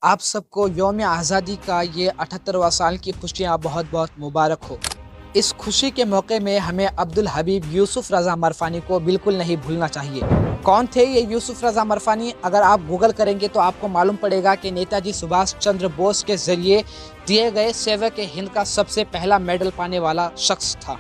आप सबको यौम आज़ादी का ये 78वां साल की खुशियाँ बहुत बहुत मुबारक हो। इस खुशी के मौके में हमें अब्दुल हबीब यूसुफ रज़ा मरफ़ानी को बिल्कुल नहीं भूलना चाहिए। कौन थे ये यूसुफ रज़ा मरफ़ानी? अगर आप गूगल करेंगे तो आपको मालूम पड़ेगा कि नेताजी सुभाष चंद्र बोस के ज़रिए दिए गए सेवक हिंद का सबसे पहला मेडल पाने वाला शख्स था।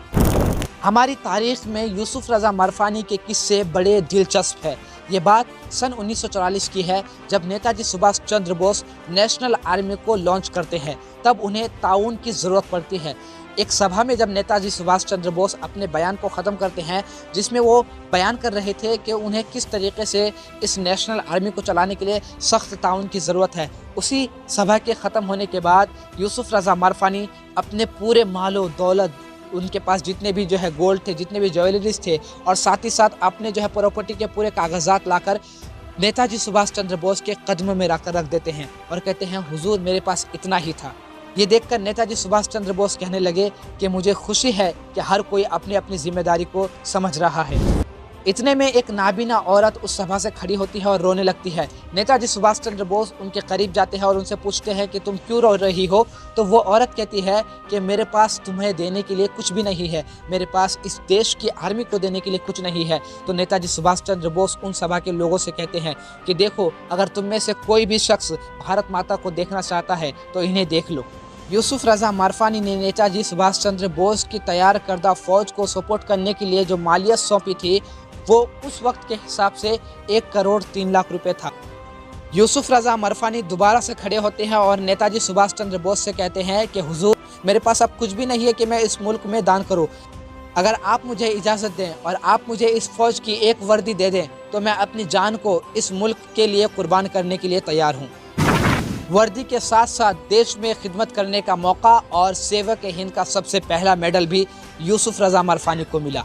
हमारी तारीख में यूसुफ रज़ा मरफ़ानी के किस्से बड़े दिलचस्प है। ये बात सन 1944 की है, जब नेताजी सुभाष चंद्र बोस नेशनल आर्मी को लॉन्च करते हैं। तब उन्हें ताउन की ज़रूरत पड़ती है। एक सभा में जब नेताजी सुभाष चंद्र बोस अपने बयान को ख़त्म करते हैं, जिसमें वो बयान कर रहे थे कि उन्हें किस तरीके से इस नेशनल आर्मी को चलाने के लिए सख्त ताउन की ज़रूरत है। उसी सभा के ख़त्म होने के बाद यूसुफ रज़ा मरफ़ानी अपने पूरे मालो दौलत, उनके पास जितने भी गोल्ड थे, जितने भी ज्वेलरीज थे, और साथ ही साथ अपने प्रॉपर्टी के पूरे कागजात लाकर नेताजी सुभाष चंद्र बोस के कदमों में रख देते हैं और कहते हैं, हुजूर मेरे पास इतना ही था। ये देखकर नेताजी सुभाष चंद्र बोस कहने लगे कि मुझे खुशी है कि हर कोई अपनी अपनी जिम्मेदारी को समझ रहा है। इतने में एक नाबीना औरत उस सभा से खड़ी होती है और रोने लगती है। नेताजी सुभाष चंद्र बोस उनके करीब जाते हैं और उनसे पूछते हैं कि तुम क्यों रो रही हो? तो वो औरत कहती है कि मेरे पास तुम्हें देने के लिए कुछ भी नहीं है, मेरे पास इस देश की आर्मी को देने के लिए कुछ नहीं है। तो नेताजी सुभाष चंद्र बोस उन सभा के लोगों से कहते हैं कि देखो, अगर तुम में से कोई भी शख्स भारत माता को देखना चाहता है तो इन्हें देख लो। यूसुफ रज़ा मरफ़ानी ने नेताजी सुभाष चंद्र बोस की तैयार करदा फौज को सपोर्ट करने के लिए जो मालियत सौंपी थी, वो उस वक्त के हिसाब से 1 करोड़ 3 लाख रुपए था। यूसुफ रज़ा मरफ़ानी दोबारा से खड़े होते हैं और नेताजी सुभाष चंद्र बोस से कहते हैं कि हुजूर मेरे पास अब कुछ भी नहीं है कि मैं इस मुल्क में दान करूं। अगर आप मुझे इजाज़त दें और आप मुझे इस फ़ौज की एक वर्दी दे दें तो मैं अपनी जान को इस मुल्क के लिए कुर्बान करने के लिए तैयार हूँ। वर्दी के साथ साथ देश में खिदमत करने का मौका और सेवक हिंद का सबसे पहला मेडल भी यूसुफ रज़ा मरफ़ानी को मिला।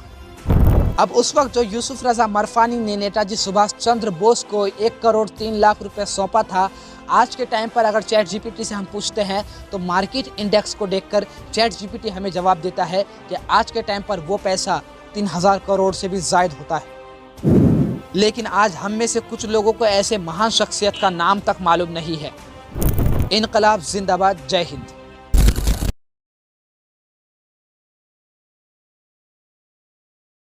अब उस वक्त जो यूसुफ रज़ा मरफ़ानी ने नेताजी सुभाष चंद्र बोस को 1 करोड़ 3 लाख रुपए सौंपा था, आज के टाइम पर अगर चैट जीपीटी से हम पूछते हैं तो मार्केट इंडेक्स को देखकर चैट जीपीटी हमें जवाब देता है कि आज के टाइम पर वो पैसा 3000 करोड़ से भी ज़ायद होता है। लेकिन आज हम में से कुछ लोगों को ऐसे महान शख्सियत का नाम तक मालूम नहीं है। इनकलाब जिंदाबाद। जय हिंद।